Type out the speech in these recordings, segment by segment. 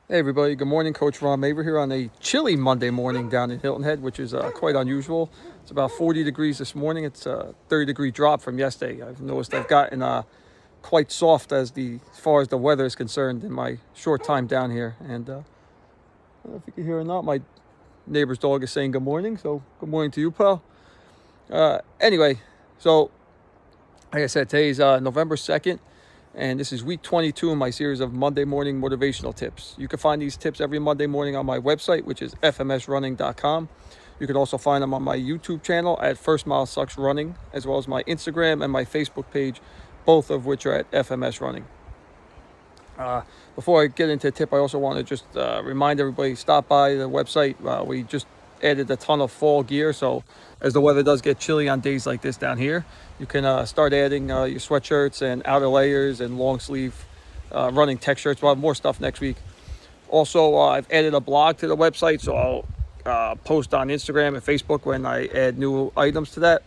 Hey everybody, good morning. Coach Ron Maver here on a chilly Monday morning down in Hilton Head, which is quite unusual. It's about 40 degrees this morning. It's a 30-degree drop from yesterday. I've noticed I've gotten quite soft as far as the weather is concerned in my short time down here. And I don't know if you can hear or not, my neighbor's dog is saying good morning. So good morning to you, pal. Anyway, so like I said, today's November 2nd. And this is week 22 in my series of Monday morning motivational tips. You can find these tips every Monday morning on my website, which is fmsrunning.com. You can also find them on my YouTube channel at First Mile Sucks Running, as well as my Instagram and my Facebook page, both of which are at FMS Running. Before I get into the tip, I also want to just remind everybody, stop by the website. We just added a ton of fall gear, so as the weather does get chilly on days like this down here, you can start adding your sweatshirts and outer layers and long sleeve running tech shirts. We'll have more stuff next week. Also, I've added a blog to the website, so I'll post on Instagram and Facebook when I add new items to that.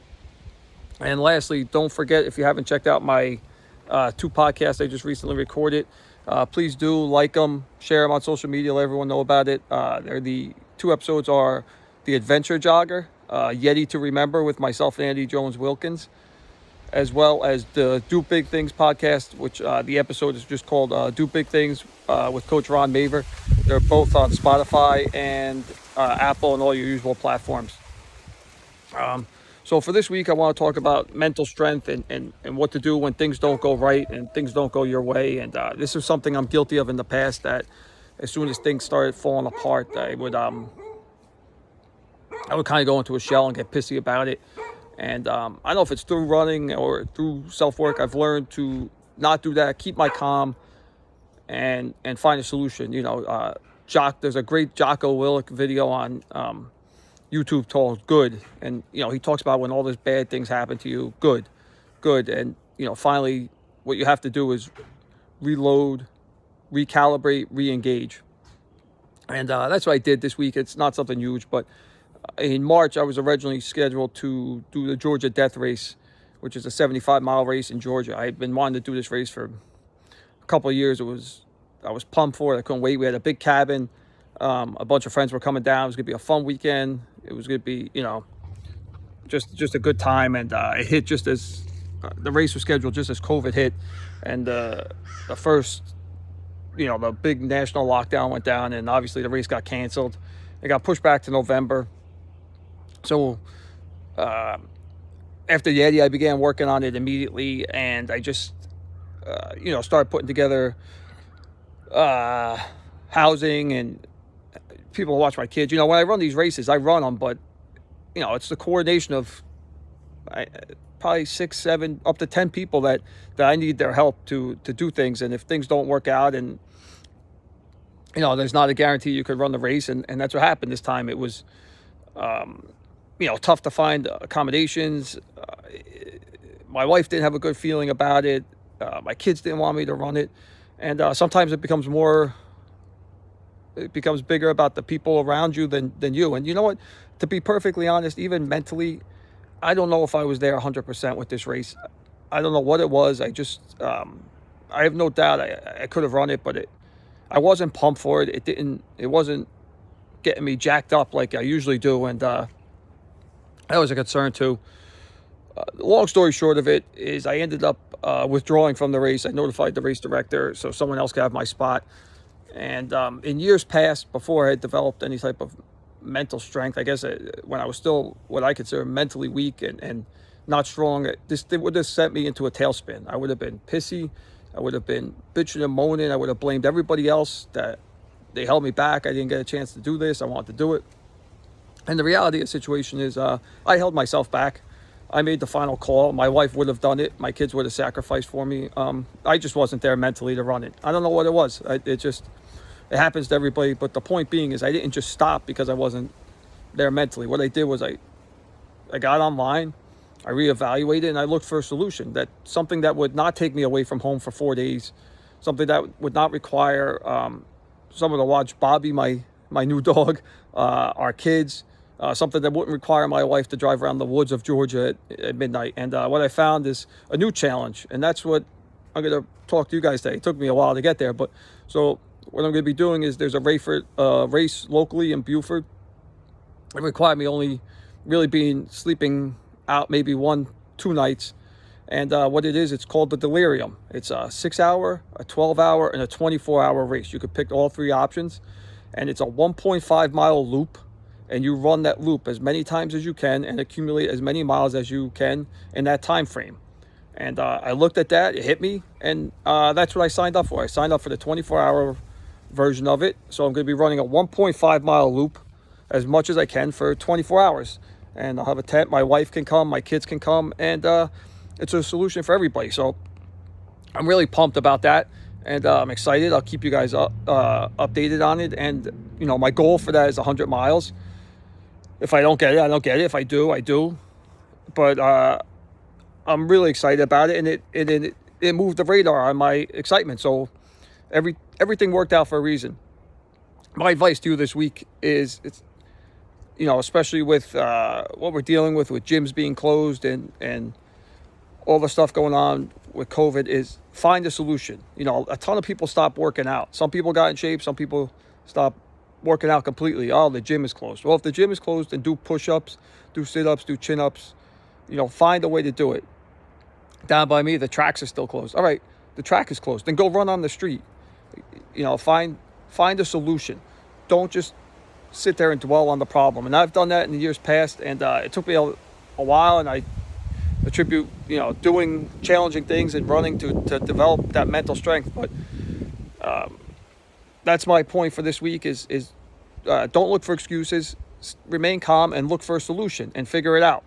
And lastly, don't forget, if you haven't checked out my two podcasts I just recently recorded, please do like them, share them on social media, let everyone know about it. They're the two episodes are The Adventure Jogger, Yeti to Remember with myself and Andy Jones Wilkins, as well as the Do Big Things podcast, which the episode is just called Do Big Things with Coach Ron Maver. They're both on Spotify and Apple and all your usual platforms. So for this week, I want to talk about mental strength and what to do when things don't go right and things don't go your way. And this is something I'm guilty of in the past, that as soon as things started falling apart, I would kind of go into a shell and get pissy about it. And I don't know if it's through running or through self-work, I've learned to not do that, keep my calm and find a solution. There's a great Jocko Willink video on YouTube called Good. And, he talks about when all these bad things happen to you, good. And, finally, what you have to do is reload, recalibrate, re-engage. And that's what I did this week. It's not something huge, but in March, I was originally scheduled to do the Georgia Death Race, which is a 75-mile race in Georgia. I had been wanting to do this race for a couple of years. I was pumped for it. I couldn't wait. We had a big cabin. A bunch of friends were coming down. It was going to be a fun weekend. It was going to be, just a good time. And it hit just as the race was scheduled, just as COVID hit. And the first, the big national lockdown went down, and obviously the race got canceled. It got pushed back to November. So after Yeti, I began working on it immediately, and I just, started putting together housing and people to watch my kids. When I run these races, I run them, but, it's the coordination of probably 6, 7, up to 10 people that I need their help to do things. And if things don't work out and, there's not a guarantee you could run the race. And that's what happened this time. It was, tough to find accommodations. My wife didn't have a good feeling about it. My kids didn't want me to run it. And sometimes it becomes bigger about the people around you than you. And you know what? To be perfectly honest, even mentally, I don't know if I was there 100% with this race. I don't know what it was. I just, I have no doubt I could have run it, but I wasn't pumped for it. It wasn't getting me jacked up like I usually do. And that was a concern too. Long story short of it is I ended up withdrawing from the race. I notified the race director so someone else could have my spot. And in years past, before I had developed any type of mental strength, I guess when I was still what I consider mentally weak and not strong, it would have sent me into a tailspin. I would have been pissy. I would have been bitching and moaning. I would have blamed everybody else that they held me back. I didn't get a chance to do this. I wanted to do it. And the reality of the situation is I held myself back. I made the final call. My wife would have done it. My kids would have sacrificed for me. I just wasn't there mentally to run it. I don't know what it was. It happens to everybody. But the point being is I didn't just stop because I wasn't there mentally. What I did was I got online, I reevaluated, and I looked for a solution, something that would not take me away from home for 4 days, something that would not require someone to watch Bobby, my new dog, our kids, something that wouldn't require my wife to drive around the woods of Georgia at midnight. And what I found is a new challenge, and that's what I'm going to talk to you guys today. It took me a while to get there, but so what I'm going to be doing is there's a race locally in Buford. It required me only really being sleeping out maybe 1-2 nights. And what it is, it's called the Delirium. It's a 6-hour, a 12-hour, and a 24-hour race. You could pick all 3 options. And it's a 1.5-mile loop. And you run that loop as many times as you can and accumulate as many miles as you can in that time frame. And I looked at that, it hit me, and that's what I signed up for. I signed up for the 24-hour version of it. So I'm going to be running a 1.5-mile loop as much as I can for 24 hours. And I'll have a tent. My wife can come, my kids can come, and it's a solution for everybody. So I'm really pumped about that, and I'm excited. I'll keep you guys updated on it. And, my goal for that is 100 miles. If I don't get it, I don't get it. If I do, I do. But I'm really excited about it, and it moved the radar on my excitement. So everything worked out for a reason. My advice to you this week is, especially with what we're dealing with gyms being closed and all the stuff going on with COVID, is find a solution. A ton of people stopped working out. Some people got in shape. Some people stopped working out completely. Oh, the gym is closed. Well, if the gym is closed, then do push-ups, do sit-ups, do chin-ups. Find a way to do it. Down by me, the tracks are still closed. All right, the track is closed. Then go run on the street. Find a solution. Don't just sit there and dwell on the problem. And I've done that in the years past, and it took me a while, and I attribute, doing challenging things and running to develop that mental strength. But that's my point for this week is don't look for excuses, remain calm, and look for a solution and figure it out.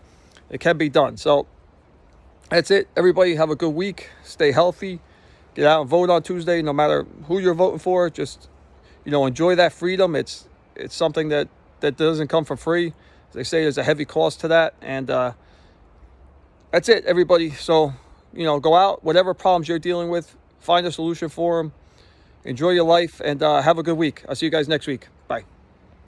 It can be done. So that's it. Everybody have a good week. Stay healthy. Get out and vote on Tuesday, no matter who you're voting for. Just, enjoy that freedom. It's something that doesn't come for free. As they say, there's a heavy cost to that. And that's it, everybody. So, go out, whatever problems you're dealing with, find a solution for them. Enjoy your life, and have a good week. I'll see you guys next week. Bye.